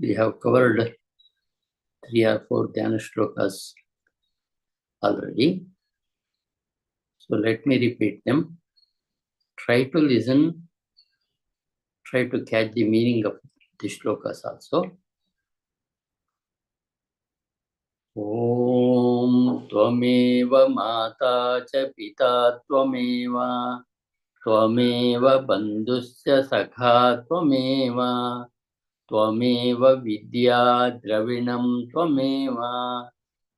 We have covered 3 or 4 Dhyana Shlokas already. So let me repeat them. Try to listen, try to catch the meaning of the shlokas also. Om Tvameva Mata Cha Pita Tvameva Tvameva Bandhusya Sakha Tvameva Tvameva Vidya Dravinam Tvameva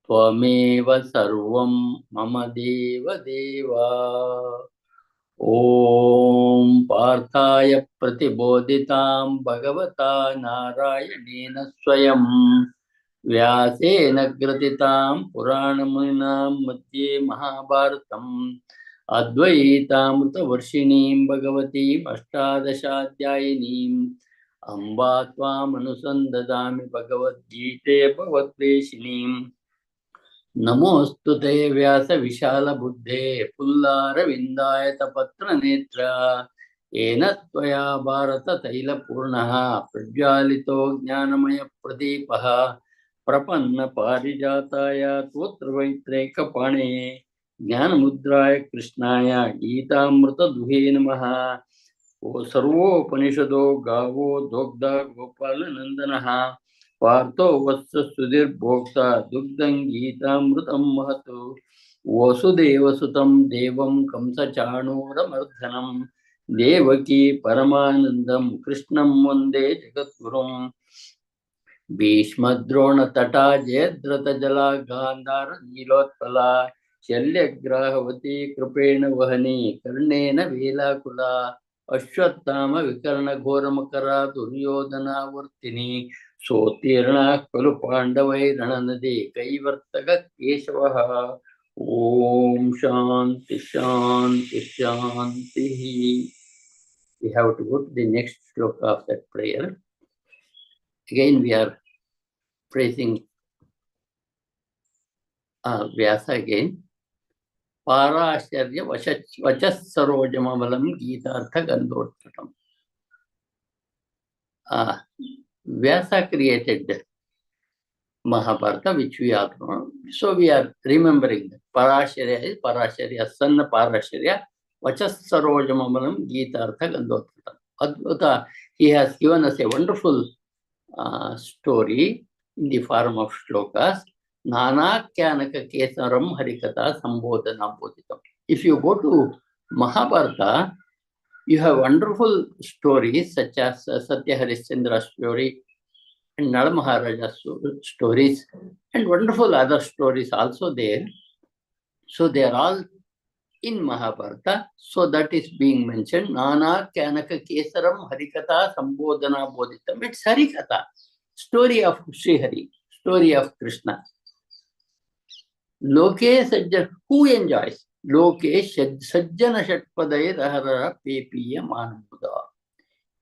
Tvameva Sarvam Mama Deva Deva. Om Partaya Pratibodhitam Bhagavata Narayanena Swayam Vyasena Gratitam Puranamunam Madhye Mahabharatam Advaitamrita Varshinim Bhagavatim Ashtadashadhyayinim Amba Tvam Anusandadami Bhagavad Gita Bhagavad-veshinim नमोस्तु ते व्यास विशाल बुद्धे पुल्लारविन्दाय तपत्र नेत्र येन त्वया भारत तैल पूर्णः प्रज्वालितो ज्ञानमय प्रदीपः प्रपन्न पारिजाताय त्वत्रवैत्रैकपाणे ज्ञानमुद्राय कृष्णाय गीतामृत दुहे नमः ओ सर्वोपनिषदो गावो दोग्धा गोपाल नंदनः पार्थो वत्स सुधीर्भोक्ता दुग्धं गीतामृतं महतु वसुदेवसुतं देवं कंसचाणूरमर्दनं देवकी परमानन्दं कृष्णं वन्दे जगद्गुरुं भीष्मद्रोणतटा जयद्रथजला गान्धार नीलोत्पला शल्यग्राहवती कृपेण वहनी कर्णेन वेलाकुला अश्वत्थाम विकर्ण घोरमकरा दुर्योधनावर्तिनी सोत्तीर्णा खलु पाण्डवैरणनदी कैवर्तक केशवः ओम शांति शांति शांति. We have to go to the next shloka of that prayer. Again we are praising Vyasa again. Parasharya vachas sarojamalam Gita-artha gandhotkatam. Vyasa created Mahabharata, which we all know. So we are remembering that. Parasharya is Parasharya, son Parasharya, vachas sarojamalam Gita-artha gandhotkatam. Advaita, he has given us a wonderful story in the form of shlokas. Nana Kyanaka Kesaram Harikata Sambodhana Bodhitam. If you go to Mahabharata, you have wonderful stories such as Satya Harishchandra's story and Nala Maharaja's stories and wonderful other stories also there. So they are all in Mahabharata. So that is being mentioned. Nana Kyanaka Kesaram Harikata Sambodhana Bodhitam. It's Harikata, story of Sri Hari, story of Krishna. Loke Sajjana, who enjoys? Loke Sajjana Shatpadai Rahara Pepiya Manamuda.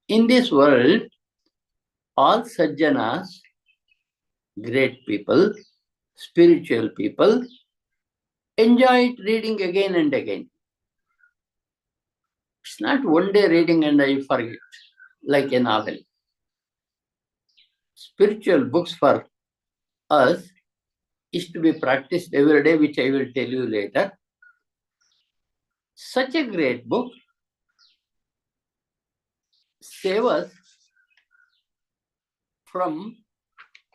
In this world, all Sajjanas, great people, spiritual people, enjoy reading again and again. It's not one day reading and I forget, like a novel. Spiritual books for us is to be practiced every day, which I will tell you later. Such a great book saves us from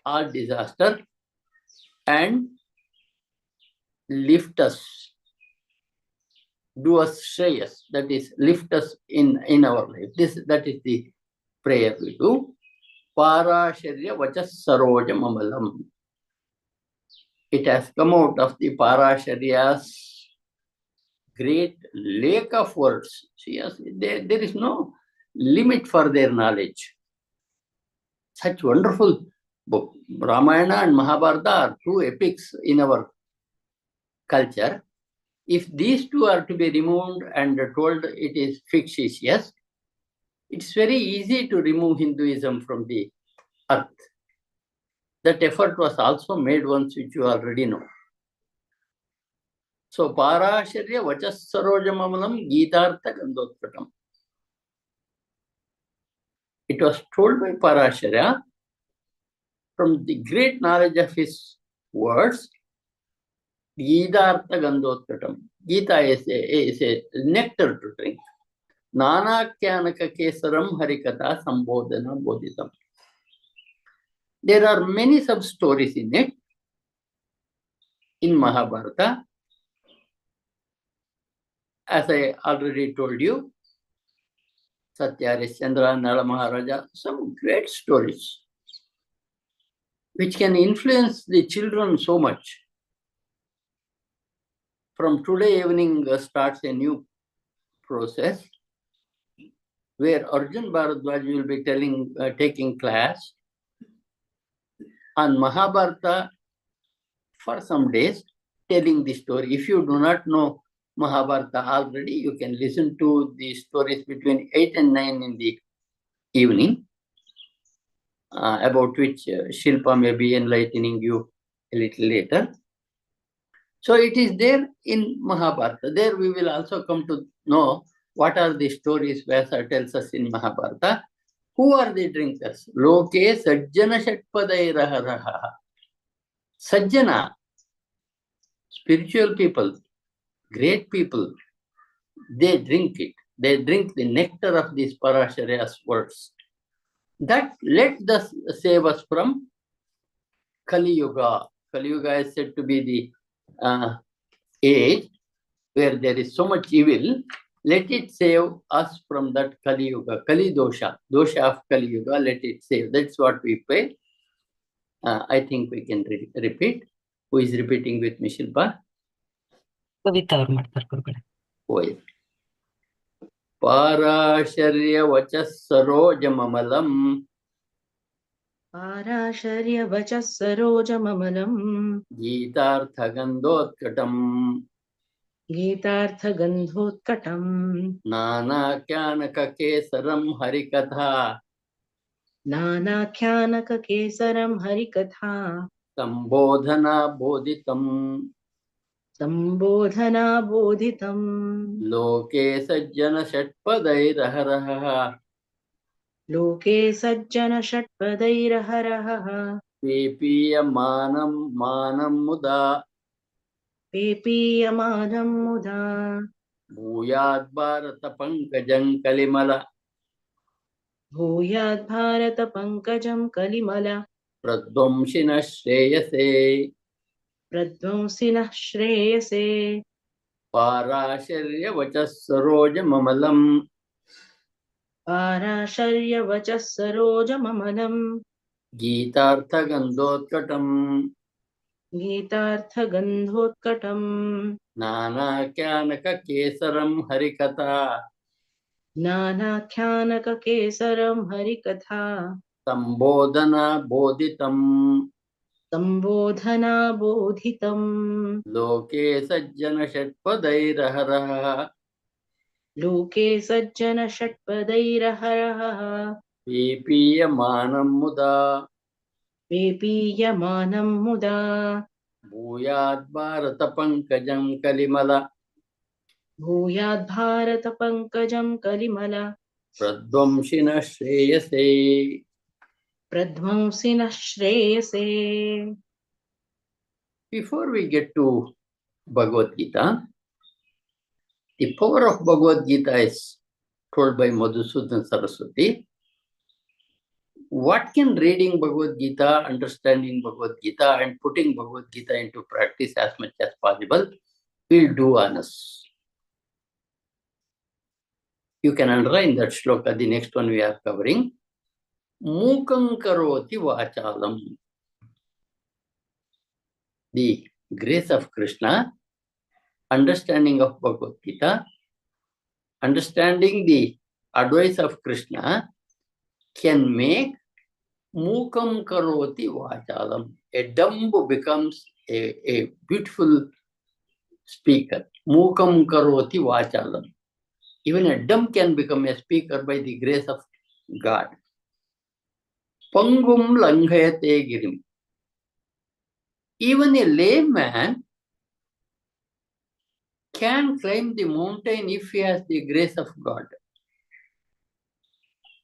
all disaster and lift us, do us shreyas, that is, lift us in our life. That is the prayer we do. Parasharya vachas sarojam amalam. It has come out of the Parasharya's great lake of words. See, there is no limit for their knowledge. Such wonderful book. Ramayana and Mahabharata are two epics in our culture. If these two are to be removed and told it is fictitious, it's very easy to remove Hinduism from the earth. That effort was also made once, which you already know. So, Parasharya vachas sarojamamalam Gita-artha gandhotkatam. It was told by Parasharya from the great knowledge of his words, Gita Gandhotkatam. Gita is a nectar to drink. Nanakyanaka Kesaram Harikatha Sambodhana Bodhitam. There are many sub-stories in it, in Mahabharata. As I already told you, Satya Harishchandra, Nala Maharaja, some great stories which can influence the children so much. From today evening starts a new process where Arjun Bharadwaj will be taking class on Mahabharata for some days, telling the story. If you do not know Mahabharata already, you can listen to the stories between 8 and 9 in the evening, about which Shilpa may be enlightening you a little later. So it is there in Mahabharata. There we will also come to know what are the stories Vyasa tells us in Mahabharata. Who are the drinkers? Loke Sajjana Shatpadairaha. Sajjana, spiritual people, great people, they drink it. They drink the nectar of these Parasharya's words. That let us save us from Kali Yuga. Kali Yuga is said to be the age where there is so much evil. Let it save us from that Kali Yuga, Kali Dosha, Dosha of Kali Yuga, let it save. That's what we pray. I think we can repeat. Who is repeating with me, Shilpa? Kavita ಮಾಡ್ತಾರೆ ಗುರುಗಳೇ. Oh, yes. Parasharya vachas sarojamamalam. Parasharya vachas sarojamamalam. Gitartha gandhotkatam. Gitartha gandhotkatam. Nanakyanaka kesaram harikatha. Nanakyanaka kesaram harikatha. Sambodhana bodhitam. Sambodhana bodhitam. Loke sajjana shatpadairaharaha. Loke sajjana shatpadairaharaha. Pepiyamanam manam muda. Pepiyamanam muda. Bhuyad bharata pankajam kalimala. Bhuyad bharata pankajam kalimala. Pradvamshina shreyase. Pradvamsinah shreyase. Parasharya vachas sarojamamalam. Parasharya vachas sarojamamalam. Gitartha gandhotkatam. Gitartha gandhotkatam. Nanakyanaka kesaram harikatha. Nanakyanaka kesaram harikatha. Sambodhana bodhitam. Sambodhana bodhitam. Loke sajjana shatpadairaharaha. Loke sajjana shatpadairaharaha. Pepiyamanam muda. Pepiyamanam muda. Bhuyad bharata pankajam kalimala. Bhuyad bharata pankajam kalimala. Pradvamshina shreyase. Pradvamsinah shreyase. Before we get to Bhagavad Gita, the power of Bhagavad Gita is told by Madhusudan Saraswati. What can reading Bhagavad Gita, understanding Bhagavad Gita, and putting Bhagavad Gita into practice as much as possible will do on us? You can underline that shloka, the next one we are covering. Mukam karoti vachalam. The grace of Krishna, understanding of Bhagavad Gita, understanding the advice of Krishna can make mukam karoti vachalam. A dumb becomes a beautiful speaker. Mukam karoti vachalam. Even a dumb can become a speaker by the grace of God. Pangum langhayate girim. Even a layman can climb the mountain if he has the grace of God.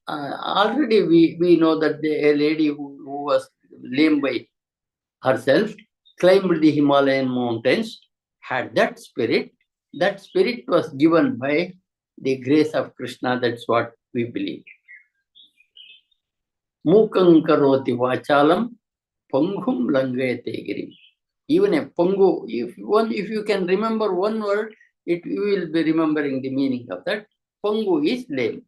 Already we know that a lady who was lame by herself, climbed the Himalayan mountains, had that spirit. That spirit was given by the grace of Krishna. That's what we believe. Mukam karoti vachalam, pangum langayate girim. Even a pangu, if you can remember one word, you will be remembering the meaning of that. Pangu is lame.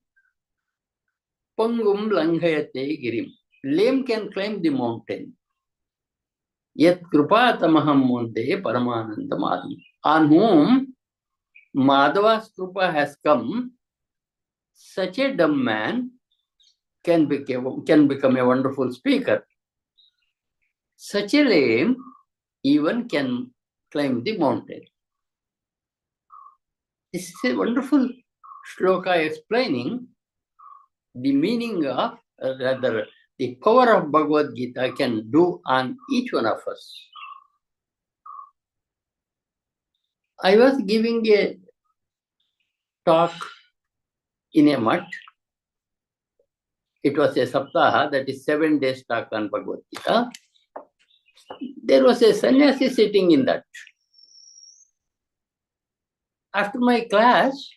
Pangum langayate girim. Lame can climb the mountain. Yet Krupa Tamaham Monte Paramananda Madhava. On whom Madhava's Krupa has come, such a dumb man can become a wonderful speaker. Such a lame even can climb the mountain. This is a wonderful shloka explaining the meaning of, rather, the power of Bhagavad Gita can do on each one of us. I was giving a talk in a mutt. It was a saptaha, that is 7 days talk on Bhagavad Gita. There was a sannyasi sitting in that. After my class,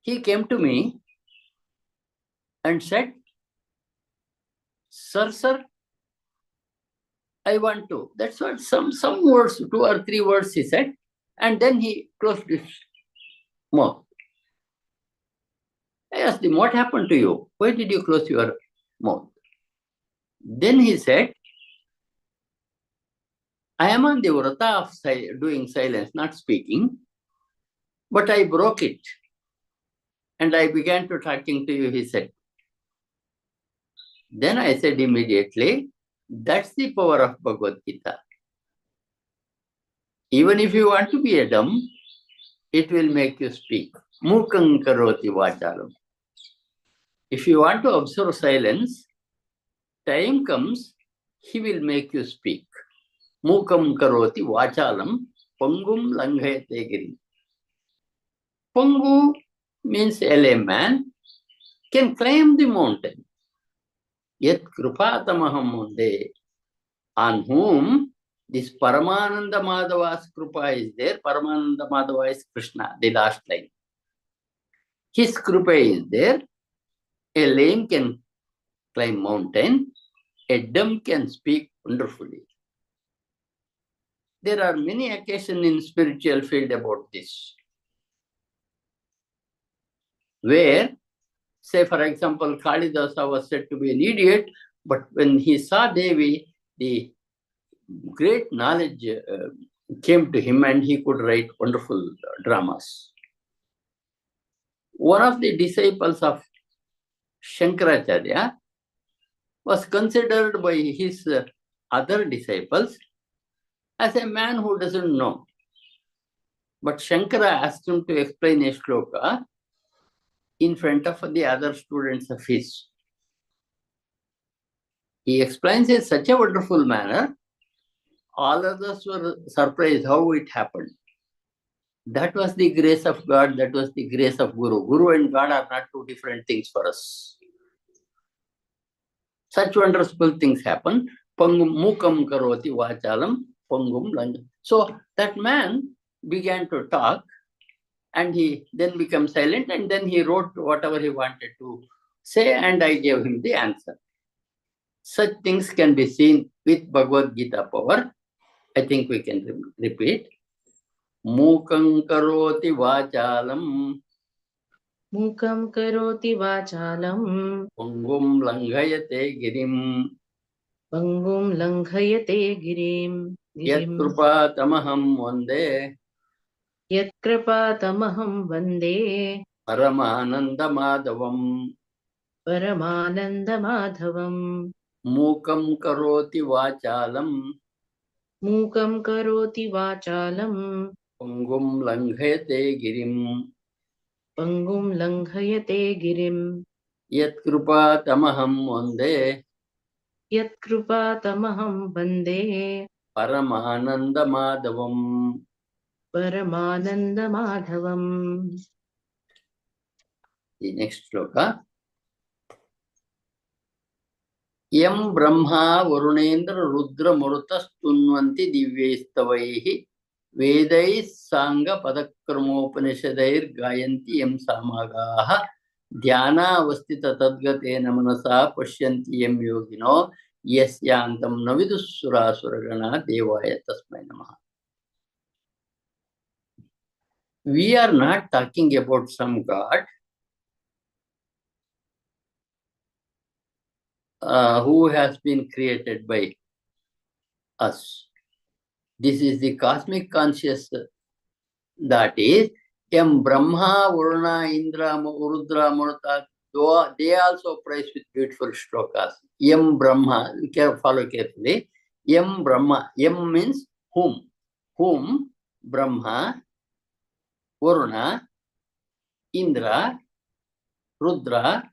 he came to me and said, Sir, I want to. That's what some words, 2 or 3 words he said, and then he closed his mouth. I asked him, what happened to you? Why did you close your mouth? Then he said, I am on the vrata of doing silence, not speaking, but I broke it. And I began to talking to you, he said. Then I said immediately, that's the power of Bhagavad Gita. Even if you want to be a dumb, it will make you speak. Mukam karoti vachalam. If you want to observe silence, time comes, he will make you speak. Mukam karoti vachalam, pangum langhayate giri. Pangu means a layman can climb the mountain. Yet krupatamaham munde, on whom this Paramananda Madhava's krupa is there. Paramananda Madhava is Krishna, the last line. His krupa is there. A lame can climb mountain. A dumb can speak wonderfully. There are many occasions in spiritual field about this, where, say for example, Kalidasa was said to be an idiot, but when he saw Devi, the great knowledge came to him and he could write wonderful dramas. One of the disciples of Shankaracharya was considered by his other disciples as a man who doesn't know. But Shankara asked him to explain a shloka in front of the other students of his. He explains in such a wonderful manner, all others were surprised how it happened. That was the grace of God, that was the grace of Guru. Guru and God are not 2 different things for us. Such wonderful things happen. Pangum mukam karoti vachalam, pangum langa. So that man began to talk and he then became silent and then he wrote whatever he wanted to say and I gave him the answer. Such things can be seen with Bhagavad Gita power. I think we can repeat. Mukam karoti vachalam. Mukam karoti vachalam. Pangum langhayate girim. Pangum langhayate girim. Yat krupa tamaham vande. Yat kripa tamaham vande. Paramananda madhavam. Paramananda madhavam. Mukam karoti vachalam. Mukam karoti vachalam. Pangum langhayate girim. Pangum langhayate girim. Yat krupa tamaham vande. Yat kripa tamaham vande. Paramananda madhavam. Paramananda madhavam. The next shloka. Yam Brahma Varunendra Rudra Murtastunvanti Divyaistavaihi Vedai Sanga Padakramopanishadair Gayanti Yam Samagaha Dhyana Avastita Tadgatena Manasa Pashyanti Yam Yogino Yasyantam Navidusura Suragana Devaya Tasmai Namaha. We are not talking about some god who has been created by us. This is the cosmic consciousness, that is Yam Brahma, Varuna, Indra, Rudra, Maruta. They also praise with beautiful shlokas. Yam Brahma, you can follow carefully. Yam Brahma, Yam means whom. Whom Brahma, Varuna, Indra, Rudra,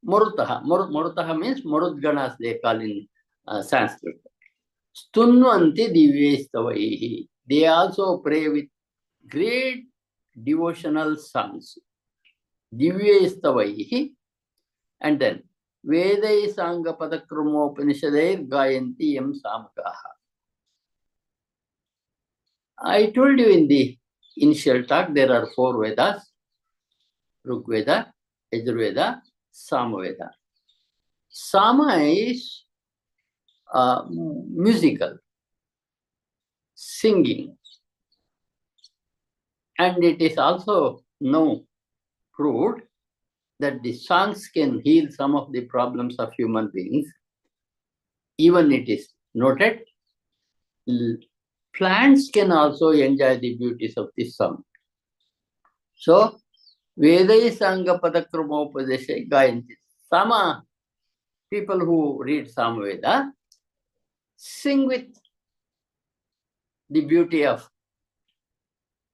Marutaha. Marutaha means Marudganas, they call in Sanskrit. Stunvanti Divyaistavaihi. They also pray with great devotional songs. Divyaistavaihi. And then Vedai Sanga Padakramopanishadair Gayanti Yam Samakaha. I told you in the initial talk there are 4 Vedas: Rigveda, Yajurveda, Samaveda. Sama is musical, singing, and it is also now proved that the songs can heal some of the problems of human beings. Even it is noted, plants can also enjoy the beauties of this song. So, Vedai Sanga Padakramopadesha Gayanti. Sama, people who read Samaveda, sing with the beauty of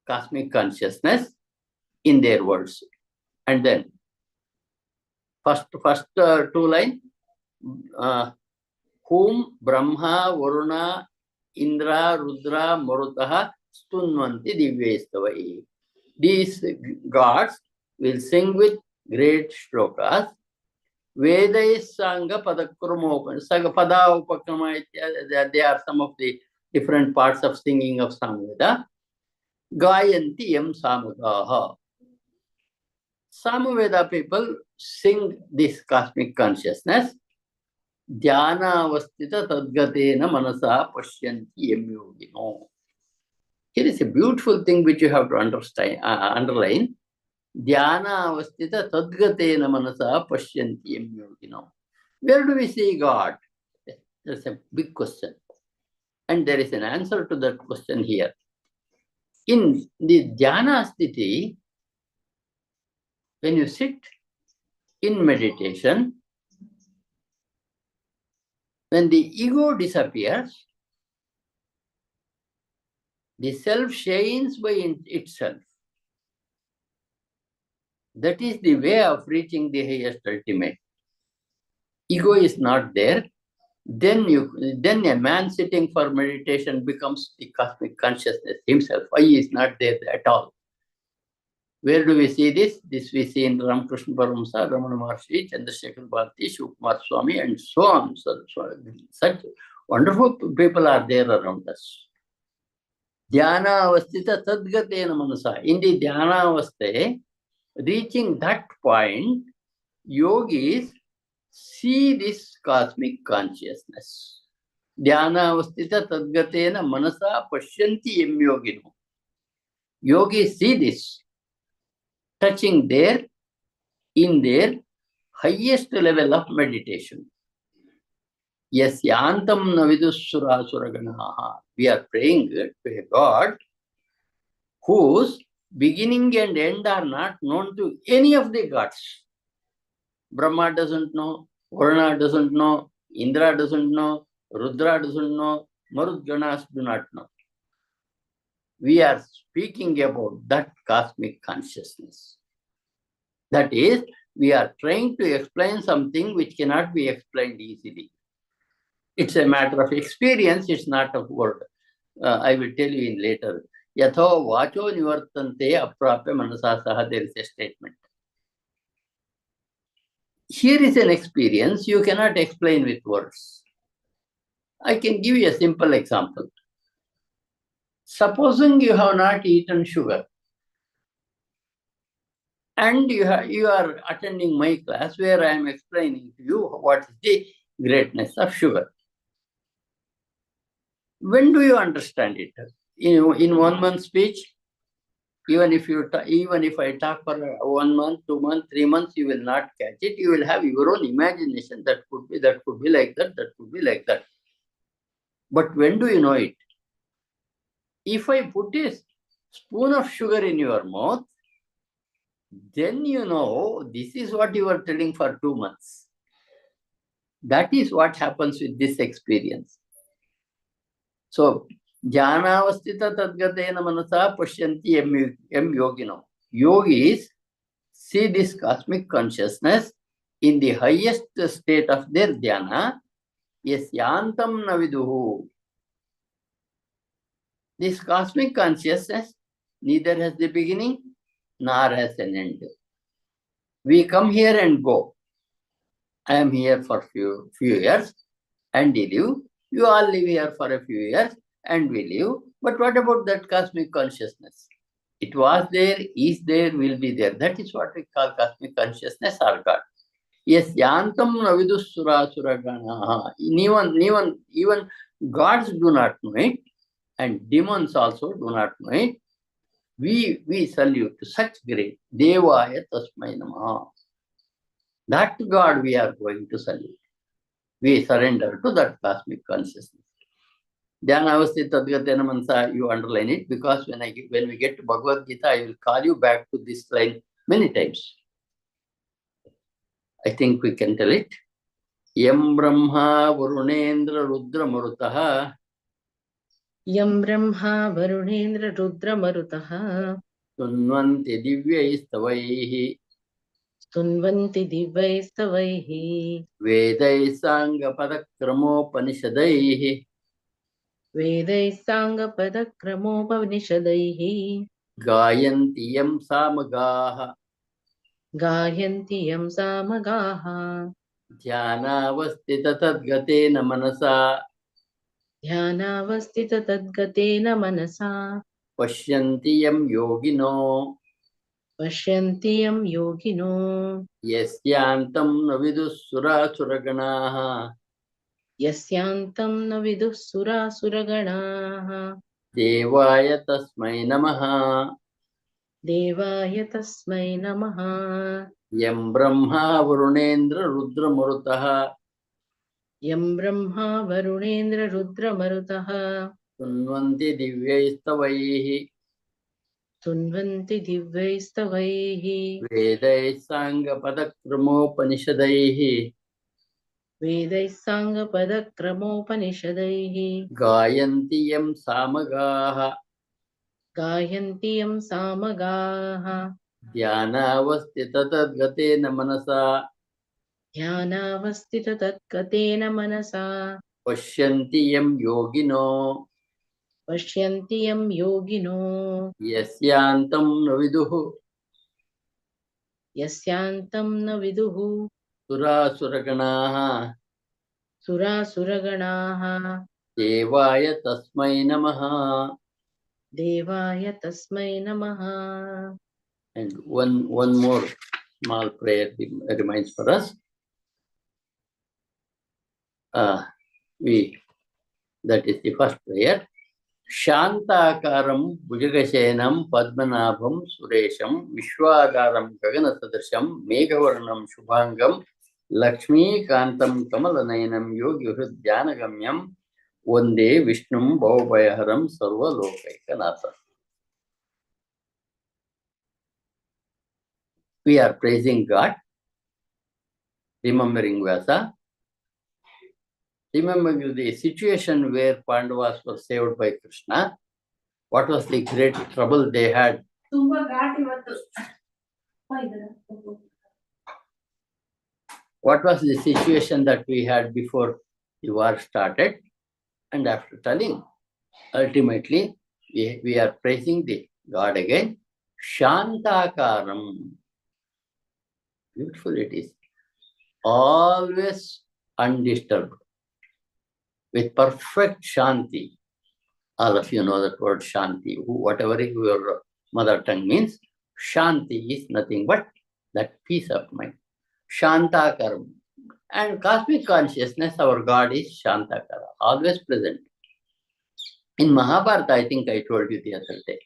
cosmic consciousness in their words. And then, first 2 lines, whom Brahma, Varuna, Indra, Rudra, Marutaha Stunvanti Divyaistavai. These gods will sing with great shlokas. Vedai Sanga Padakramopan. Saga Pada Upakrama, they are some of the different parts of singing of Samaveda. Gayanti Yam Samagaha. Samaveda people sing this cosmic consciousness. Dhyaana Avastita Tadgatena Manasa Pashyanti Yam Yogino. Here is a beautiful thing which you have to underline. Dhyaana Avastita Tadgatena Manasa Pashyanti Yam Yogino. Where do we see God? That's a big question. And there is an answer to that question here. In the Dhyana Sthiti, when you sit in meditation, when the ego disappears, the self shines by itself. That is the way of reaching the highest ultimate. Ego is not there. Then a man sitting for meditation becomes the cosmic consciousness himself. I is not there at all. Where do we see this? This we see in Ramakrishna Paramahamsa, Ramana Maharshi, Chandrasekhar Bharati, Shivkumar Swami, and so on. Such wonderful people are there around us. Dhyana Avastita Tadgatena Manasa. In the Dhyana Avaste, reaching that point, yogis see this cosmic consciousness. Dhyana Avastita Tadgatena Manasa Pashyanti Yam Yogino. Yogis see this, touching in their highest level of meditation. Yasyantam Navidusura Suraganaha. We are praying to a God whose beginning and end are not known to any of the gods. Brahma doesn't know, Varuna doesn't know, Indra doesn't know, Rudra doesn't know, Marudganas do not know. We are speaking about that cosmic consciousness. That is, we are trying to explain something which cannot be explained easily. It's a matter of experience, it's not a word. I will tell you in later. Yatho vacho nivartante aprapya manasa saha, there is a statement. Here is an experience you cannot explain with words. I can give you a simple example. Supposing you have not eaten sugar and you are attending my class where I am explaining to you what is the greatness of sugar. When do you understand it? In 1 month speech, even if I talk for 1 month, 2 months, 3 months, you will not catch it. You will have your own imagination. That could be like that, that could be like that. But when do you know it? If I put a spoon of sugar in your mouth, then you know this is what you are telling for 2 months. That is what happens with this experience. So, Dhyanavastita tadgatena manasa pashyanti em yogino. Yogis see this cosmic consciousness in the highest state of their dhyana, yasyantam naviduhu. This cosmic consciousness neither has the beginning nor has an end. We come here and go. I am here for few years and we live. You all live here for a few years and we live. But what about that cosmic consciousness? It was there, is there, will be there. That is what we call cosmic consciousness or God. Yes, yantam navidusura suragana. Even gods do not know it, and demons also do not know it. We salute such great Devaya Tasmai Namaha. That God we are going to salute. We surrender to that cosmic consciousness. Dhyanavasti Tadgatena Mansa, you underline it because when we get to Bhagavad Gita, I will call you back to this line many times. I think we can tell it. Yam Brahma Varunendra Rudra Marutaha. Yam Brahma Varunendra Rudra Marutaha. Sunvanti Divyaistavaihi. Sunvanti Divyaistavaihi. Vedai Sangha Padakramopanishadaihi. Vedai Sangha Padakramopanishadaihi. Gayanti Yam Samagaha. Gayanti Yam Samagaha. Dhyanavastita Tadgatena Manasa. Dhyanavastita Tadgatena Manasa. Pashyanti Yam Yogino. Pashyanti Yam Yogino. Yasyantam Navidusura Suraganaha. Yasyantam na viduh sura suraganaha. Devaya Tasmai Namaha. Devaya tasmai namaha. Yam Brahma Varunendra Rudra Marutaha. Yam Brahma Varunendra Rudra Marutaha. Sunvanti Divyaistavaihi. Sunvanti Divyaistavaihi. Vedai Sangha Padakramopanishadaihi. Vedai Sangha Padakramopanishadaihi. Gayanti Yam Samagaha. Gayanti Yam Samagaha. Dhyanavastita Tadgatena Manasa. Dhyanavastita Tatkatena Manasa. Pashyanti Yam Yogino. Pashyanti Yam Yogino. Yasyantam Naviduhu. Yasyantam na viduhu. Sura Suraganaha. Sura suraganaha. Devaya Tasmai Namaha. Devaya tasmai namaha. And one more small prayer reminds for us. That is the first prayer. Shantakaram Bhujagashenam Padmanabham Suresham Vishwadaram Gaganasadrisham Meghavarnam Shubhangam Lakshmi Kantam Kamalanayanam Yogi Dhyanagamyam Vande Vishnum Bhavabhayaharam Sarva Lokaikanatha. We are praising God, remembering Vyasa, remembering the situation where Pandavas were saved by Krishna. What was the great trouble they had? What was the situation that we had before the war started? And after telling, ultimately, we are praising the God again. Shantakaram. Beautiful it is. always undisturbed, with perfect shanti. All of you know that word shanti. Whatever your mother tongue means, shanti is nothing but that peace of mind. Shantakara. And cosmic consciousness, our God is Shantakara, always present. In Mahabharata, I think I told you the other day,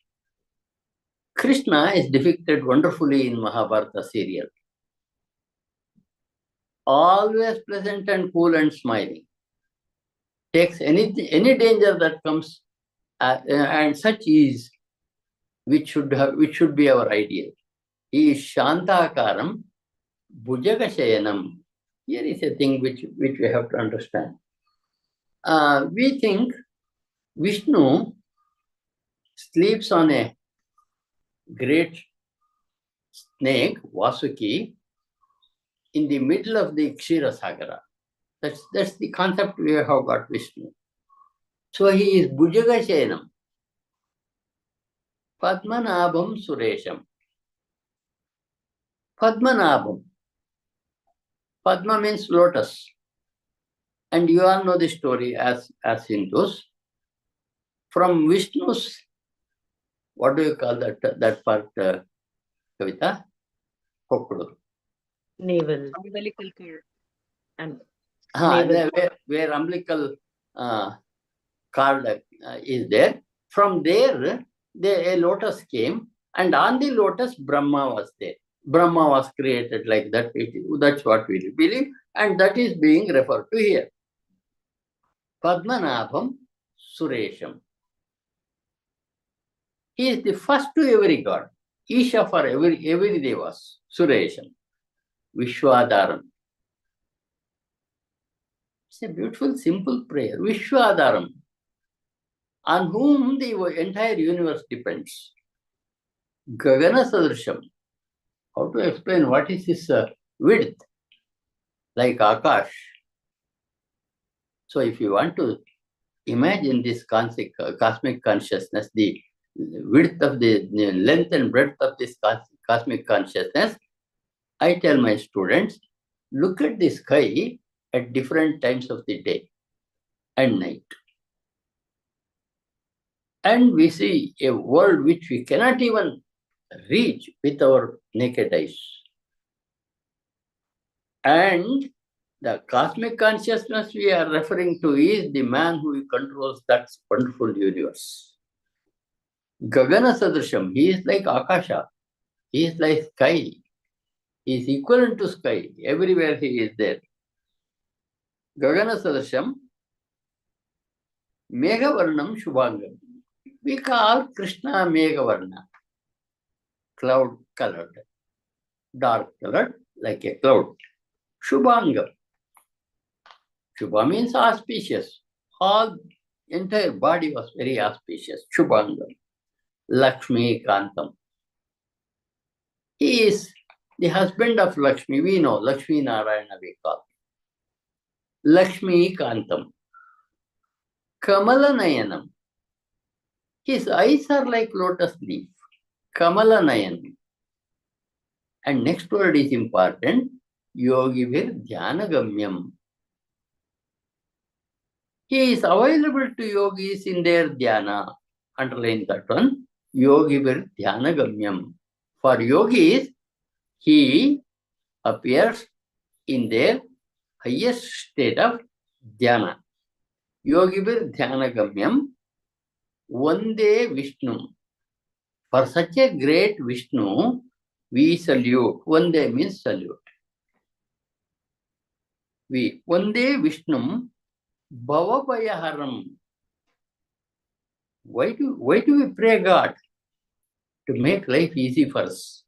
Krishna is depicted wonderfully in Mahabharata serial. Always pleasant and cool and smiling. Takes any danger that comes and such ease, which should be our ideal. He is Shantakaram, Bhujagashayanam. Here is a thing which we have to understand. We think Vishnu sleeps on a great snake, Vasuki, in the middle of the Kshirasagara. That's the concept we have got Vishnu. So he is Bhujagashayanam, Padmanabham Suresham. Padmanabham. Padma means lotus. And you all know the story as Hindus. From Vishnu's, what do you call that part, Kavita? Kokkudu. Navel. Umbilical cord. And Navel. Where umbilical cord is there. From there, a lotus came, and on the lotus, Brahma was there. Brahma was created like that. That's what we believe, and that is being referred to here. Padmanabham Suresham. He is the first to every god. Isha for every devas. Suresham. Vishwadaram. It's a beautiful, simple prayer. Vishwadaram. On whom the entire universe depends. Gagana Sadrisham. How to explain what is this width? Like Akash. So if you want to imagine this cosmic consciousness, the width of the length and breadth of this cosmic consciousness, I tell my students, look at the sky at different times of the day and night. And we see a world which we cannot even reach with our naked eyes. And the cosmic consciousness we are referring to is the man who controls that wonderful universe. Gagana Sadrisham, he is like Akasha, he is like sky, he is equivalent to sky, everywhere he is there. Gagana Sadrisham, Meghavarnam Shubhangam. We call Krishna Meghavarna, cloud colored, dark colored, like a cloud. Shubhangam. Shubha means auspicious. All entire body was very auspicious. Shubhangam. Lakshmi Kantam. He is the husband of Lakshmi. We know Lakshmi Narayana we call. Lakshmi Kantam. Kamala Nayanam. His eyes are like lotus leaf. Kamala Nayanam. And next word is important. Yogivir Dhyaana Gamyam. He is available to yogis in their dhyana. Underline that one. Yogivir Dhyana Gamyam. For yogis, he appears in their highest state of dhyana. Yogivir Dhyana Gamyam. Vande Vishnu. For such a great Vishnu, we salute. Vande means salute. We Vande Vishnu Bhavavayaharam. Why do we pray God? To make life easy for us.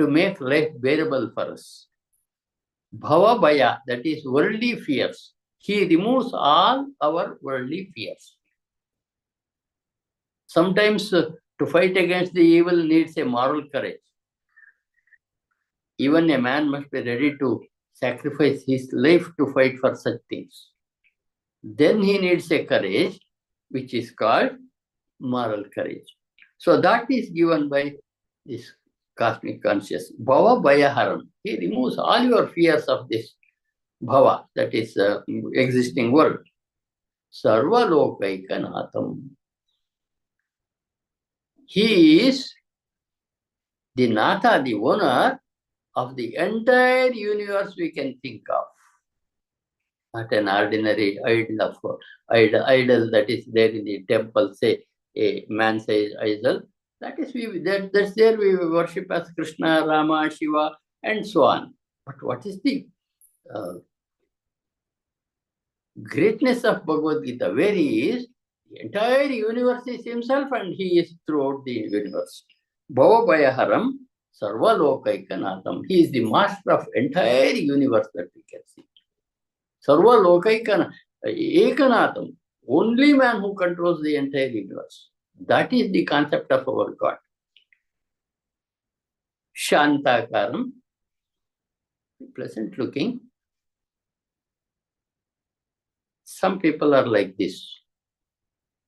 To make life bearable for us. Bhavabhaya, that is worldly fears. He removes all our worldly fears. Sometimes to fight against the evil needs a moral courage. Even a man must be ready to sacrifice his life to fight for such things. Then he needs a courage, which is called moral courage. So that is given by this cosmic conscious. Bhava Bhayaharam. He removes all your fears of this bhava, that is existing world. Sarva Lokaikanatham. He is the Natha, the owner of the entire universe we can think of. Not an ordinary idol that is there in the temple, say a man-sized idol. That's there we worship as Krishna, Rama, Shiva, and so on. But what is the greatness of Bhagavad Gita? Where he is, the entire universe is himself and he is throughout the universe. Bhava Bhayaharam Sarva Lokaikanatham. He is the master of entire universe that we can see. Sarva Ekanatham. Only man who controls the entire universe. That is the concept of our God. Shantakaram. Pleasant looking. Some people are like this.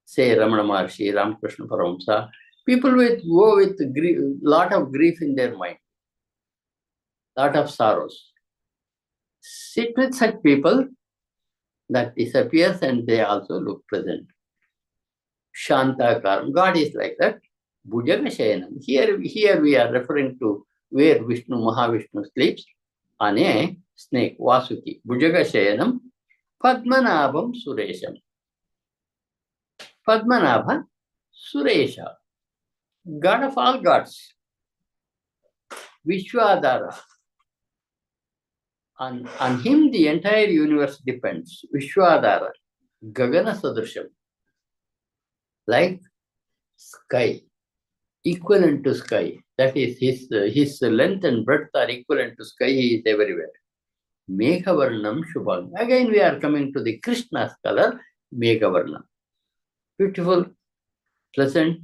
Say Ramana Maharshi, Ramakrishna Paramsa. People go with lot of grief in their mind. Lot of sorrows. Sit with such people, that disappears and they also look present. Shantakaram. God is like that. Bhujagashayanam. Here we are referring to where Mahavishnu sleeps on a snake, Vasuki. Bhujagashayanam. Padmanabham Suresham. Padmanabha Suresha. God of all gods. Vishwadhara. On him the entire universe depends. Vishwadhara. Gagana Sadrisham. Like sky. Equivalent to sky. That is his length and breadth are equivalent to sky. He is everywhere. Meghavarnam Shubham. Again we are coming to the Krishna's color. Meghavarnam. Beautiful, pleasant,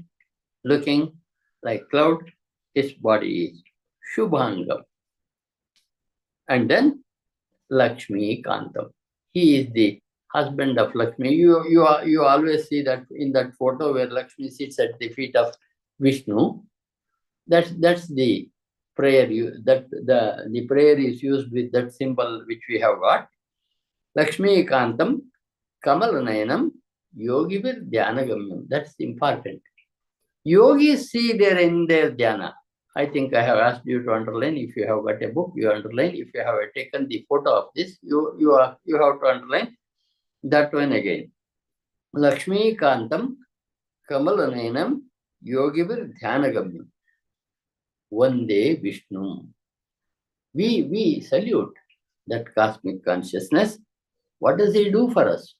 looking like cloud. His body is Shubhangam. And then Lakshmi Kantam. He is the husband of Lakshmi. You always see that in that photo where Lakshmi sits at the feet of Vishnu. That's the prayer. The prayer is used with that symbol which we have got. Lakshmi Kantam Kamalanayanam Yogivir Dhyanagamyam. That's important. Yogis see there in their dhyana. I think I have asked you to underline. If you have got a book, you underline. If you have taken the photo of this, you have to underline that one again. Lakshmi Kantam Kamalanayanam Yogivir Dhyanagamyam. Vande Vishnu. We salute that cosmic consciousness. What does he do for us?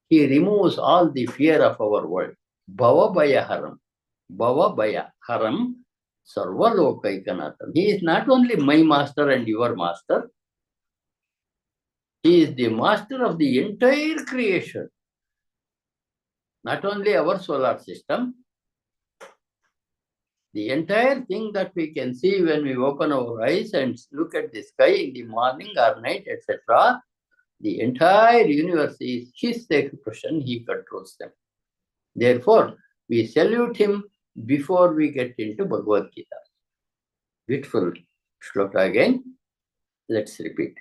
He removes all the fear of our world. Bhava Bhaya Haram. Bhava Bhaya Haram Sarva Lokaikanatham. He is not only my master and your master. He is the master of the entire creation. Not only our solar system. The entire thing that we can see when we open our eyes and look at the sky in the morning or night, etc. The entire universe is his expression. He controls them. Therefore, we salute him before we get into Bhagavad Gita. Beautiful shloka again. Let's repeat.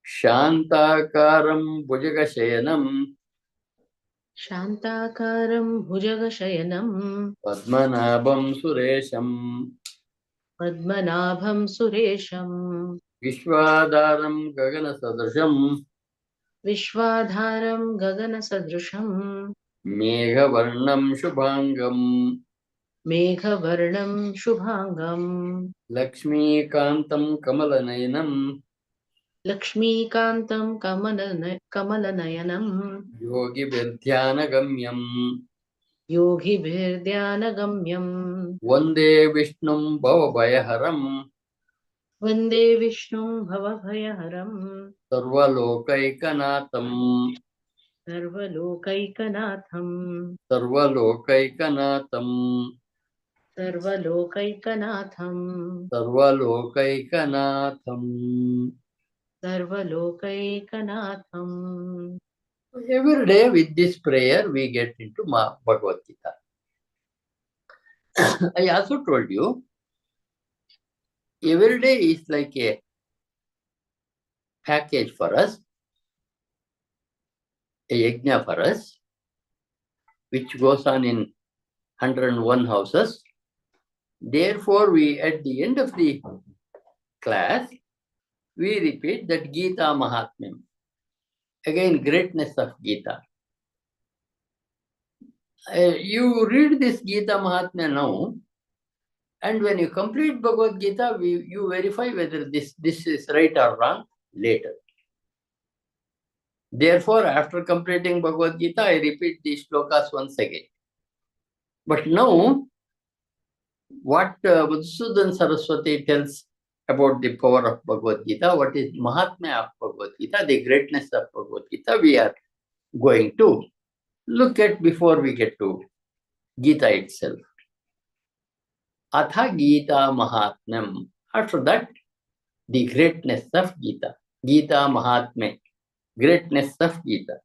Shantakaram Bhujagashayanam Shantakaram Bhujagashayanam Padmanabham Suresham Padmanabham Suresham Vishwadharam Gagana Sadrisham Vishwadharam Gagana Sadrusham Meghavarnam Shubhangam Meghavarnam Shubhangam Lakshmi Kantam Kamalanayanam Lakshmi Kantam Kamalanayanam Yogi Vidhyana Gamyam Yogi Bhirdhyanagamyam Vande Vishnum Bhavabhayaharam Vande Vishnu Bhavabhayaharam Sarvalokaikanaatam Sarvalokaikanatham Sarvalokaikanaatam Sarvalokaikanatham Sarvalokaikanaatam. Sarvalokaikanatham. Every day with this prayer we get into Bhagavad Gita. I also told you Every day is like a package for us, a yajna for us, which goes on in 101 houses. Therefore, we at the end of the class, we repeat that Gita Mahatme. Again, greatness of Gita. You read this Gita Mahatme now, and when you complete Bhagavad Gita, you verify whether this is right or wrong later. Therefore, after completing Bhagavad Gita, I repeat these shlokas once again. But now, what Madhusudan Saraswati tells about the power of Bhagavad Gita, what is Mahatme of Bhagavad Gita, the greatness of Bhagavad Gita, we are going to look at before we get to Gita itself. Atha Gita Mahatmyam. After that, the greatness of Gita. Gita Mahatme. Greatness of Gita.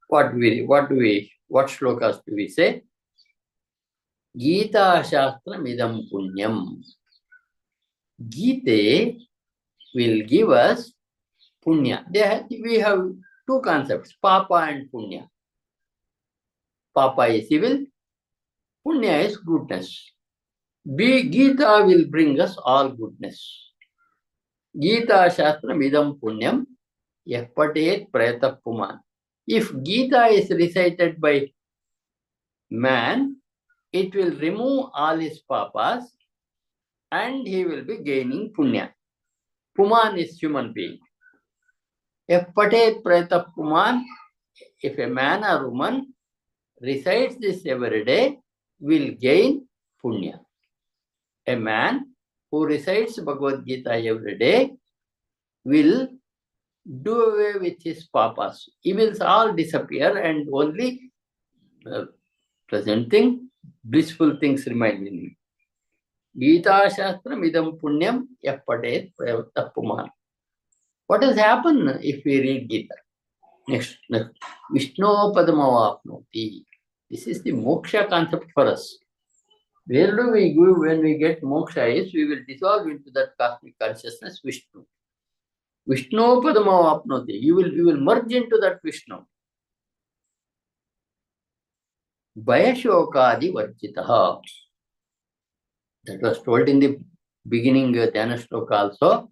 What shlokas do we say? Gita Shastra Midam Punyam. Gita will give us punya. We have two concepts, papa and punya. Papa is evil, punya is goodness. Gita will bring us all goodness. Gita Shastra Midam Punyam Yapatet Prayata Puman. If Gita is recited by man, it will remove all his papas and he will be gaining punya. Puman is human being. Yapatet Prayata Puman, if a man or woman recites this every day, will gain punya. A man who recites Bhagavad Gita every day will do away with his papas. Evils all disappear and only presenting blissful things remain in him. Gita Shastra Midam Punyam Yapatet Prayata Puman. What has happened if we read Gita? Next. Vishnu Padamavapnoti. This is the moksha concept for us. Where do we go when we get moksha is we will dissolve into that cosmic consciousness, Vishnu. Vishnu Padamavapnoti. You will merge into that Vishnu. Bhayashokadi Varjitaha. That was told in the beginning Dhyaana Shloka also.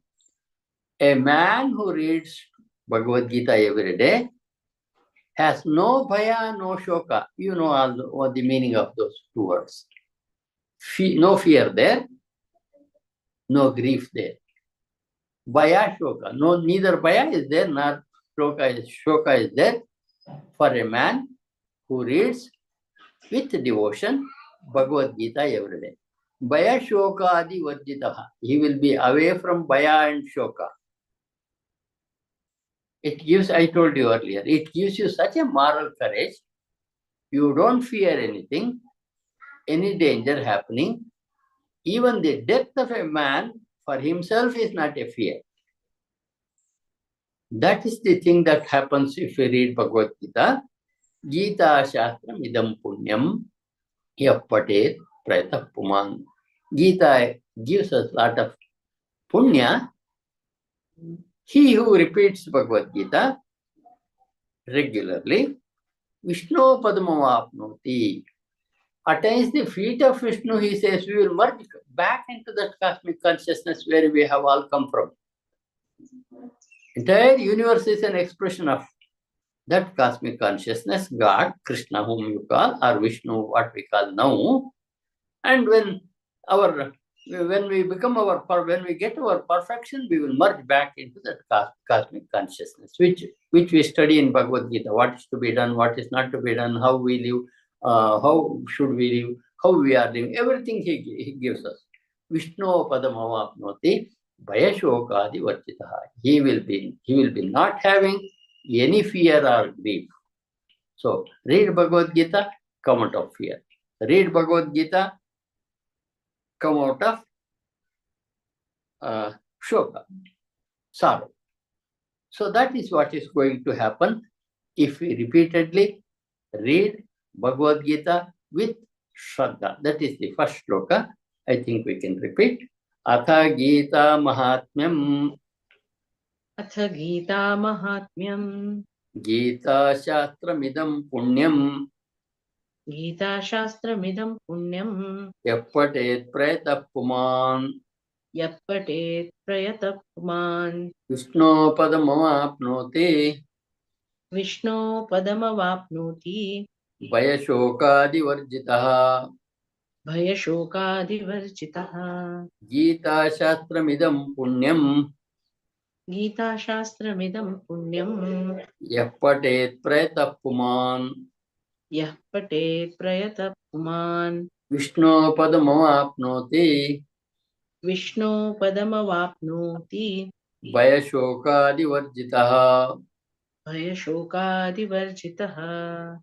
A man who reads Bhagavad Gita every day has no bhaya, no shoka. You know all the meaning of those two words. No fear there, no grief there. Bhaya, shoka. No, neither bhaya is there, nor shoka is there for a man who reads with devotion Bhagavad Gita every day. Bhaya shoka adi varjitaha. He will be away from bhaya and shoka. It gives, I told you earlier, it gives you such a moral courage. You don't fear anything, any danger happening. Even the death of a man for himself is not a fear. That is the thing that happens if we read Bhagavad Gita. Gita Shastram Idam Punyam Yapatet Prayata Puman. Gita gives us a lot of punya. He who repeats Bhagavad Gita regularly, Vishnu Padamavapnoti, attains the feet of Vishnu, he says, we will merge back into that cosmic consciousness where we have all come from. Entire universe is an expression of that cosmic consciousness, God, Krishna, whom you call, or Vishnu, what we call now. And when we get our perfection, we will merge back into that cosmic consciousness, which we study in Bhagavad Gita. What is to be done, what is not to be done, how we live, how should we live, how we are living, everything he gives us. Vishnu Padamavapnoti Bhayashokadi Varjitaha. He will be not having any fear or grief. So read Bhagavad Gita, come out of fear. Read Bhagavad Gita, come out of shoka, sorrow. So that is what is going to happen if we repeatedly read Bhagavad Gita with Shraddha. That is the first shloka. I think we can repeat. Atha Gita Mahatmyam. Atha Gita Mahatmyam. Gita Shastramidam Punyam. Gita Shastramidam Punyam. Yappatet Pretapuman. Yappatet Prayatapuman. Vishnu Padamavapnoti. Vishnu Padamavapnoti. Vayashokadivarjitaha. Bhayashokadivarjitaha. Gita Shastramidam Punyam. Gita Shastramidam Punyam. Yappatet Pretapuman. Yah Patet Prayatapuman. Vishnu Padamavapnoti. Vishnu Padamavapnoti. Vayashokadivarjitaha. Bhayashokadivarjitaha.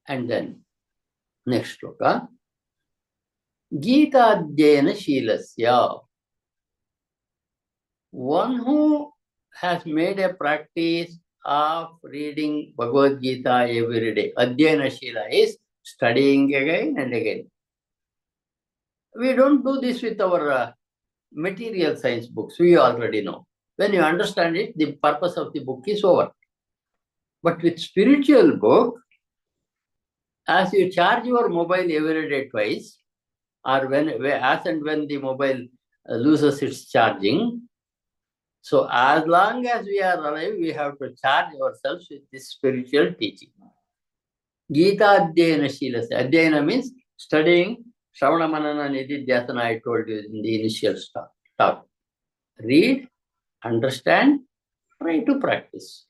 And then next shloka. Gita Dhyana Shilasya. One who has made a practice of reading Bhagavad Gita every day. Adhyana Shila is studying again and again. We don't do this with our material science books. We already know. When you understand it, the purpose of the book is over. But with spiritual book, as you charge your mobile every day twice, or as and when the mobile loses its charging, so as long as we are alive, we have to charge ourselves with this spiritual teaching. Gita Adhyana Shilasya. Adhyana means studying. Shravana Manana Nididhyasana I told you in the initial talk. Read, understand, try to practice.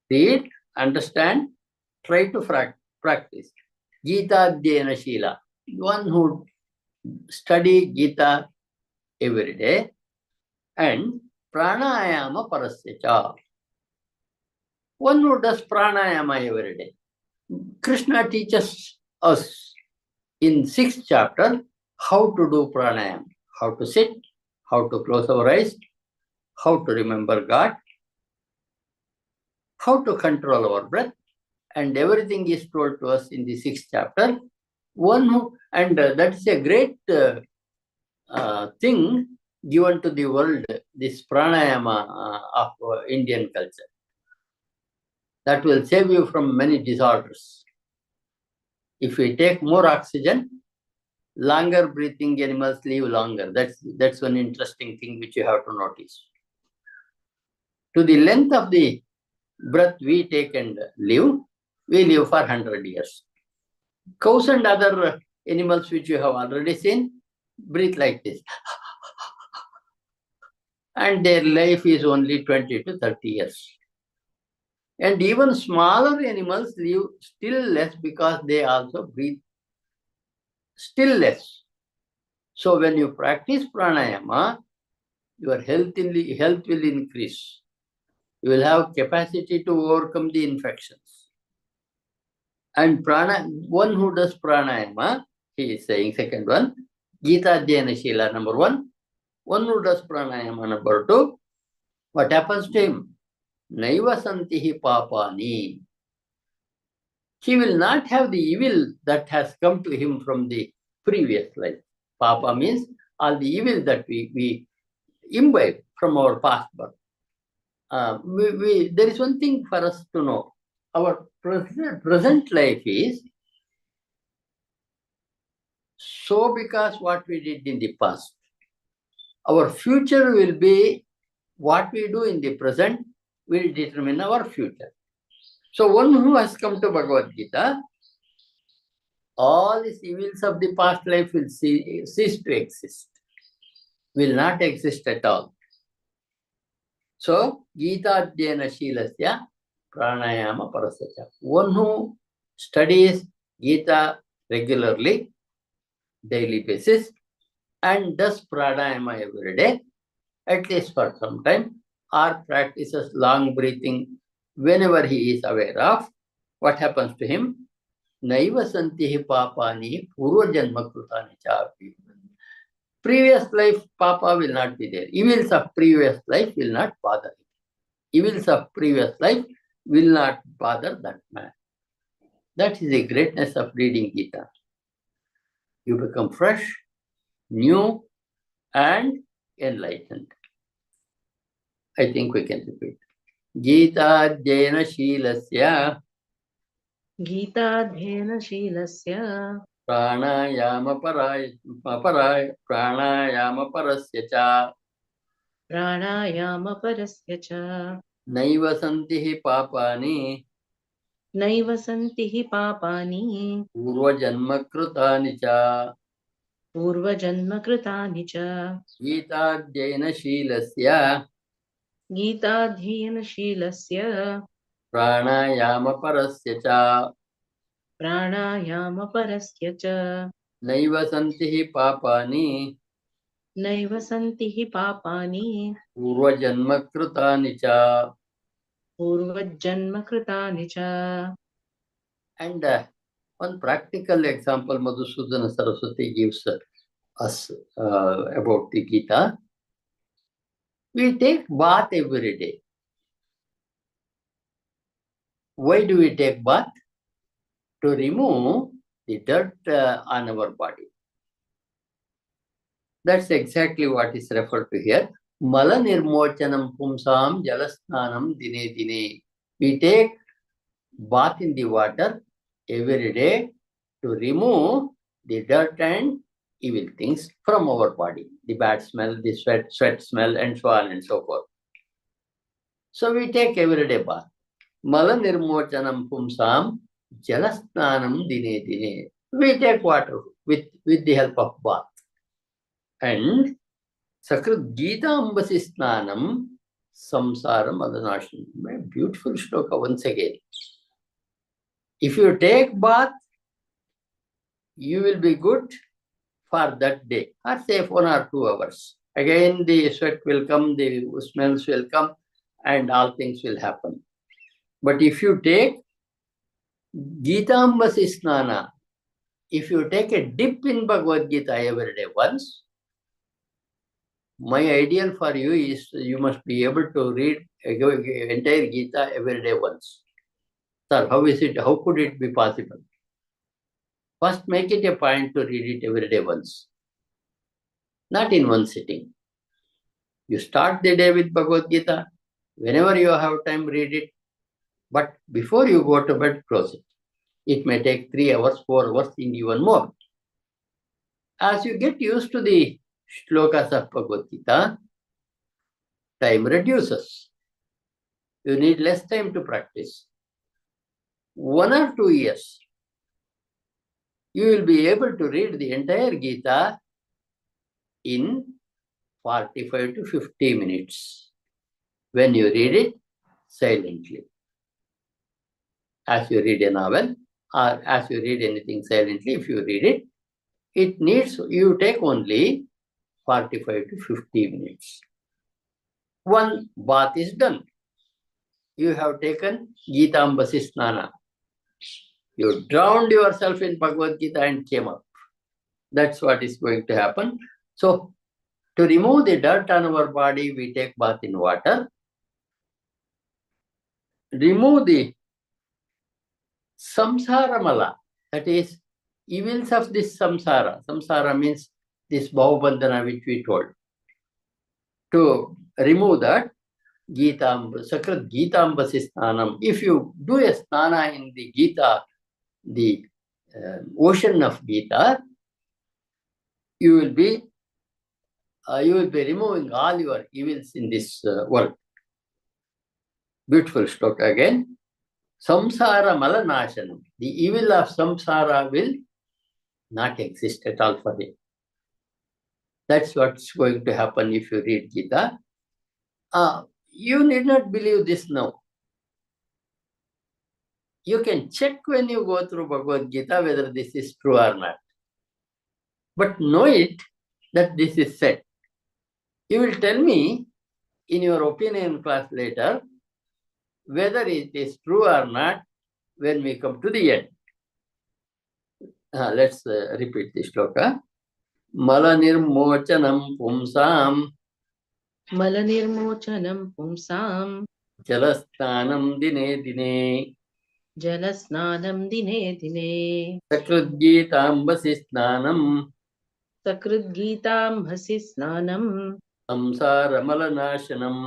Read, understand, try to practice. Gita Adhyana Shila. One who study Gita every day and pranayama parasya. One who does pranayama every day. Krishna teaches us in 6th chapter how to do pranayama, how to sit, how to close our eyes, how to remember God, how to control our breath, and everything is told to us in the 6th chapter. That is a great thing given to the world, this pranayama of Indian culture. That will save you from many disorders. If we take more oxygen, longer breathing animals live longer. That's one interesting thing which you have to notice. To the length of the breath we take and live, we live for 100 years. Cows and other animals which you have already seen, breathe like this. And their life is only 20 to 30 years. And even smaller animals live still less because they also breathe still less. So when you practice pranayama, your health will increase. You will have capacity to overcome the infections. And one who does pranayama, he is saying second one, Gita Dhyana Shila number 1. One who does pranayama number 2, what happens to him? Naiva santihi papani. He will not have the evil that has come to him from the previous life. Papa means all the evil that we imbibe from our past birth. There is one thing for us to know. Our present life is so because what we did in the past. Our future will be what we do in the present will determine our future. So one who has come to Bhagavad Gita, all these evils of the past life will cease to exist, will not exist at all. So, Gita Dhyana Shilasya Pranayama Parasya. One who studies Gita regularly, daily basis, and does pranayama every day, at least for some time, or practices long breathing whenever he is aware of, what happens to him? Naiva santihi papani purva janma krutani chapi. Previous life papa will not be there. Evils of previous life will not bother him. Evils of previous life will not bother that man. That is the greatness of reading Gita. You become fresh, new and enlightened. I think we can repeat. Gita Jena Shilasya गीताध्ययनशीलस्य Pranayama Parasya cha प्राणायामपरस्य च Naiva Santihi Papani नैव सन्ति हि पापानि Purva Janma Krutani cha पूर्वजन्मकृतानि च Gita Jena Shilasya गीताध्ययनशीलस्य Pranayama Parasya cha प्राणायामपरस्य च Naiva Santihi Papani नैव सन्ति हि पापानि Purva Janma Krutani cha. पूर्वजन्मकृतानि च. And one practical example Madhusudana Saraswati gives us about the Gita. We take bath every day. Why do we take bath? To remove the dirt on our body. That's exactly what is referred to here. Mala nirmochanam pumsam jalasnanam dine dine. We take bath in the water every day to remove the dirt and evil things from our body. The bad smell, the sweat smell, and so on and so forth. So we take everyday bath. Mala nirmochanam pumsam jalasnanam dine dine. We take water with the help of bath. And Sakrit Gita ambasi snanam samsaram adanashanam. Beautiful shloka once again. If you take bath, you will be good for that day, or say 1 or 2 hours. Again, the sweat will come, the smells will come, and all things will happen. But if you take Gitambasi Snana, if you take a dip in Bhagavad Gita every day once, my ideal for you is you must be able to read entire Gita every day once. Sir, how is it? How could it be possible? First, make it a point to read it every day once. Not in one sitting. You start the day with Bhagavad Gita. Whenever you have time, read it. But before you go to bed, close it. It may take 3 hours, 4 hours, and even more. As you get used to the shlokas of Bhagavad Gita, time reduces. You need less time to practice. 1 or 2 years, you will be able to read the entire Gita in 45 to 50 minutes when you read it silently. As you read a novel or as you read anything silently, if you read it, it needs, you take only 45 to 50 minutes. One bath is done. You have taken Gitambasi Snana. You drowned yourself in Bhagavad Gita and came up. That's what is going to happen. So, to remove the dirt on our body, we take bath in water. Remove the samsara mala, that is, evils of this samsara. Samsara means this bhavabandhana which we told. To remove that, Sakrat Gitambasi Snanam. If you do a snana in the Gita, the ocean of Gita, you will be removing all your evils in this world. Beautiful shloka again. Samsara malanashanam. The evil of samsara will not exist at all for him. That's what's going to happen if you read Gita. You need not believe this now. You can check when you go through Bhagavad Gita whether this is true or not. But know it that this is said. You will tell me in your opinion class later whether it is true or not when we come to the end. Let's repeat the shloka. Mala nirmochanam pumsam मलनिर्मोचनं पुंसां jalasnanam dine dine जलस्नानं दिने दिने Sakrit Gitambasi Snanam सकृद्गीताम्भसि स्नानम् संसारमलनाशनम्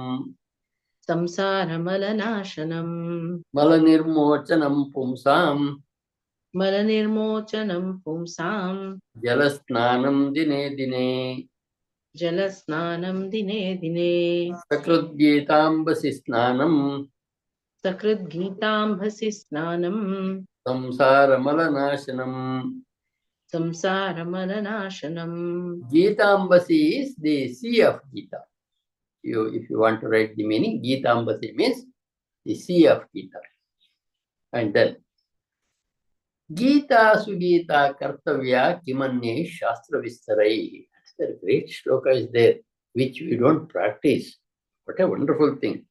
संसारमलनाशनम् मलनिर्मोचनं पुंसां मलनिर्मोचनं पुंसां जलस्नानं दिने दिने जलस्नानं दिने दिने सकृद्गीताम्बसि स्नानं सकृद्गीताम्भसि स्नानम् संसारमलनाशनम्. संसारमलनाशनम्. Gitambasi is the sea of Gita. If you want to write the meaning, Gitambasi means the sea of Gita. And then Gita Sugita Kartavya Kimanye Shastra Vistarai. That's a great shloka is there, which we don't practice. What a wonderful thing.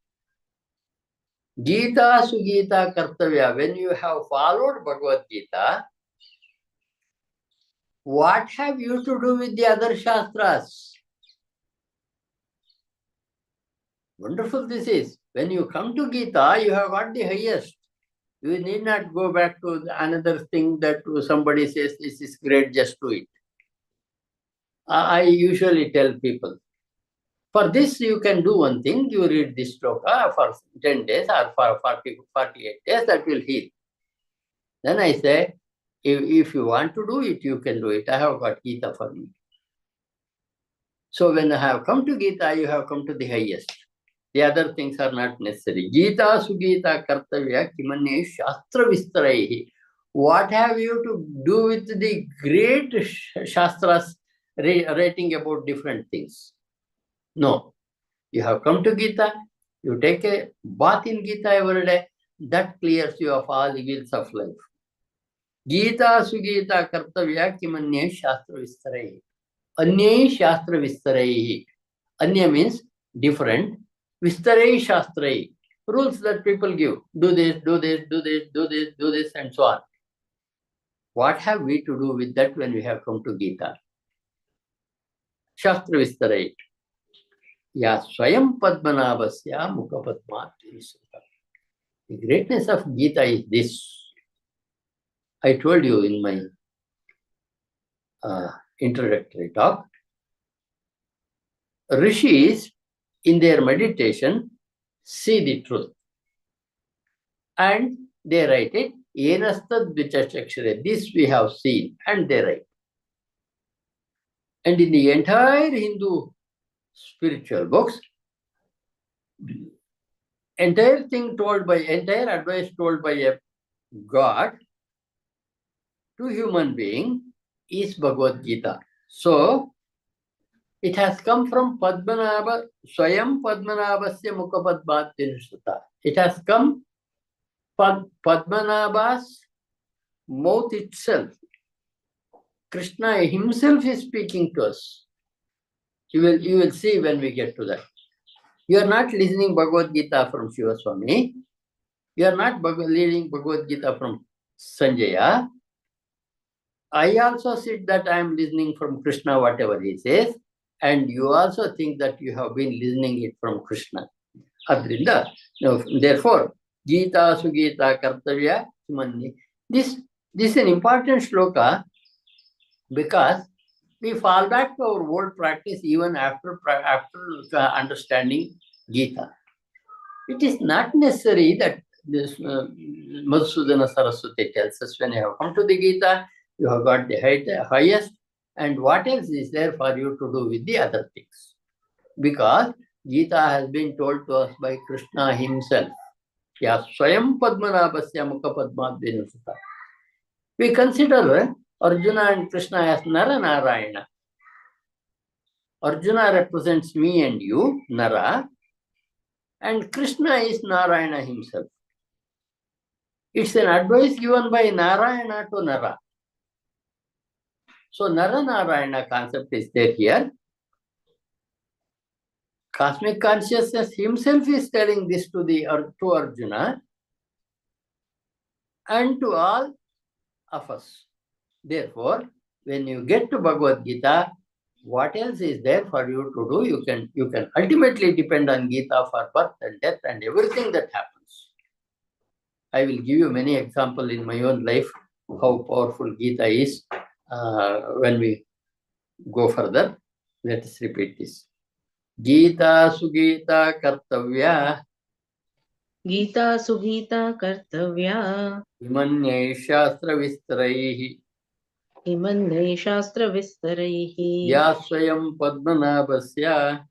Gita Sugita Kartavya, when you have followed Bhagavad Gita, what have you to do with the other Shastras? Wonderful this is. When you come to Gita, you have got the highest. You need not go back to another thing that somebody says, this is great, just do it. I usually tell people, for this you can do one thing, you read this shloka for 10 days or for 48 days, that will heal. Then I say, if you want to do it, you can do it. I have got Gita for me. So when I have come to Gita, you have come to the highest. The other things are not necessary. Gita Sugita Kartavya Kimanye Shastra Vistaraihi. What have you to do with the great Shastras writing about different things? No. You have come to Gita, you take a bath in Gita every day, that clears you of all evils of life. Gita Sugita Kartavya Kimanye Shastra Vistaraihi. Anye Shastra Vistaraihi. Anya means different. Vistarai Shastrai, rules that people give. Do this, do this, do this, do this, do this, and so on. What have we to do with that when we have come to Gita? Shastra Vistarai. Ya Swayam Padmanabhasya Mukha Padmat. The greatness of Gita is this. I told you in my introductory talk. Rishis, in their meditation, see the truth. And they write it, Enastad Vichachakshare. This we have seen, and they write. And in the entire Hindu spiritual books, entire advice told by a God to human being is Bhagavad Gita. So, it has come from Padmanabha, Swayam Padmanabhasya Mukha Padmat Dinushuta. It has come Padmanabha's mouth itself. Krishna himself is speaking to us. You will see when we get to that. You are not listening Bhagavad Gita from Shiva Swami. You are not reading Bhagavad Gita from Sanjaya. I also sit that I am listening from Krishna, whatever he says. And you also think that you have been listening it from Krishna. Adrinda, therefore, Gita Sugita Kartavya Manni. This is an important shloka because we fall back to our old practice even after understanding Gita. It is not necessary that this Madhusudana Saraswati tells us, when you have come to the Gita, you have got the highest. And what else is there for you to do with the other things? Because Gita has been told to us by Krishna himself. Ya Swayam Padmanabhasya Mukha Padmat Dinushuta. We consider Arjuna and Krishna as Nara Narayana. Arjuna represents me and you, Nara, and Krishna is Narayana himself. It's an advice given by Narayana to Nara. So Nara-Narayana concept is there here. Cosmic consciousness himself is telling this to Arjuna and to all of us. Therefore, when you get to Bhagavad Gita, what else is there for you to do? You can ultimately depend on Gita for birth and death and everything that happens. I will give you many examples in my own life how powerful Gita is. When we go further. Let us repeat this. Gita Sugita Kartavya Gita Sugita Kartavya Imanyai Shastra Vistaraihi Himannai Shastra Vistaraihi Ya Swayam Padmanabhasya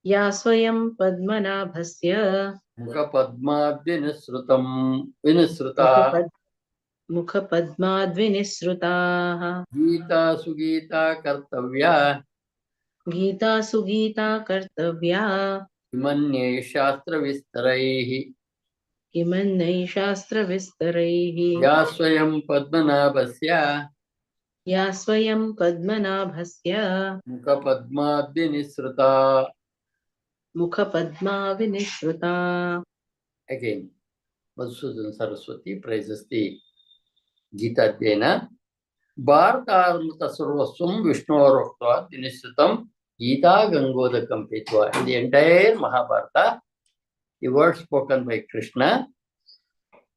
Ya Swayam Padmanabhasya Mukha Padmadvinasrutam Vinasruta Mukhapadmadvinisrutaah Gita Sugita Kartavya Gita Sugita Kartavya Imanyai Shastra Vistaraihi Himannai Shastra Vistaraihi Ya Swayam Padmanabhasya Ya Swayam Padmanabhasya Mukha Padmadvinisruta. Mukhapadmavinisruta. Again, Madhusudan Saraswati praises the Gita Dhyaana. Bhartarmata Sarvaswam Vishnuvarokta Dinishritam Gita Gangodakam Petva. In the entire Mahabharata, the word spoken by Krishna,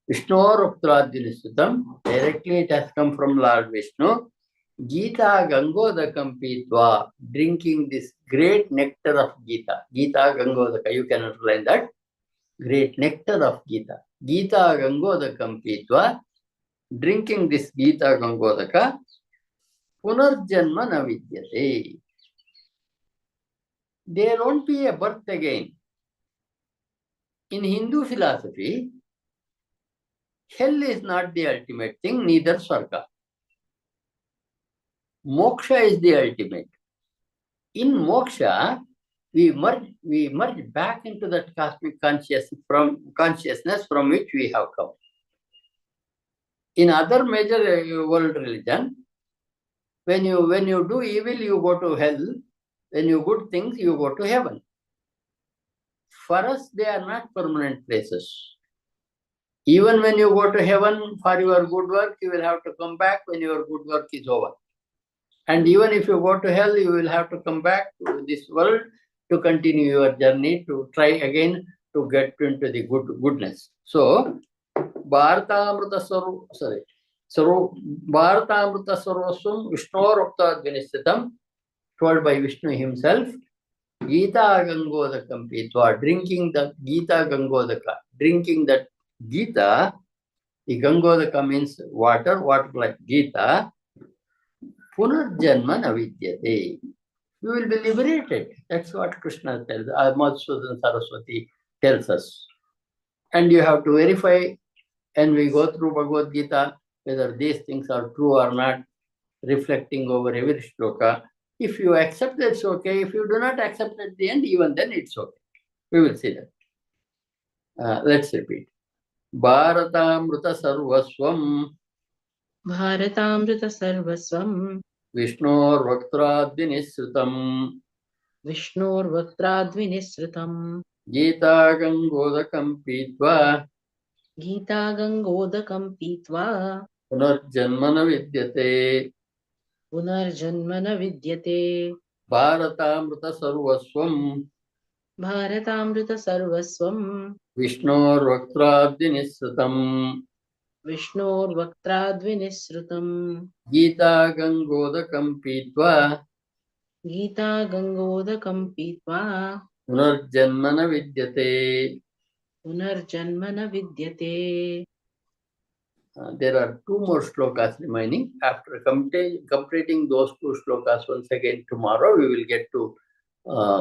Vishnuvarokta Dinishritam, directly it has come from Lord Vishnu. Gita Gangodakam Petva, drinking this great nectar of Gita. Gita Gangodaka, you can underline that. Great nectar of Gita. Gita Gangodakam Petva, drinking this Gita Gangodaka, Punarjanma na vidyate. There won't be a birth again. In Hindu philosophy, hell is not the ultimate thing, neither Swarga. Moksha is the ultimate. In moksha, we merge back into that cosmic consciousness from which we have come. In other major world religion, when you do evil, you go to hell. When you good things, you go to heaven. For us, they are not permanent places. Even when you go to heaven for your good work, you will have to come back when your good work is over. And even if you go to hell, you will have to come back to this world to continue your journey, to try again to get into the goodness. So, Bharatamrita Sarvaswam Vishnuvarokta Vinishritam, told by Vishnu himself, Gita Gangodakam Pitva, drinking the Gita Gangodaka, drinking that Gita, the Gangodaka means water like Gita, Punarjanma navidyate. You will be liberated. That's what Krishna tells, Madhusudan Saraswati tells us. And you have to verify, and we go through Bhagavad Gita, whether these things are true or not, reflecting over every shloka. If you accept, that's okay. If you do not accept at the end, even then it's okay. We will see that. Let's repeat. Bharatamrita Sarvaswam Bharatamrita Sarvaswam Vishnor Vaktradvinisrutam Vishnur Vaktradvinisrutam Gita Gangodakam Pitva Gita Gangodakam Pitva Punarjanmana Vidyate Punarjanmana Vidyate Bharatamrita Sarvaswam Bharatamrita Sarvaswam Vishnor Vaktradvinisrutam Vishnur Vaktradvinisrutam Gita Gangodakam Pitva Gita Gangodakam Pitva Punarjanmana Vidyate. Punarjanmana Vidyate. There are two more shlokas remaining. After completing those two shlokas once again tomorrow, we will get to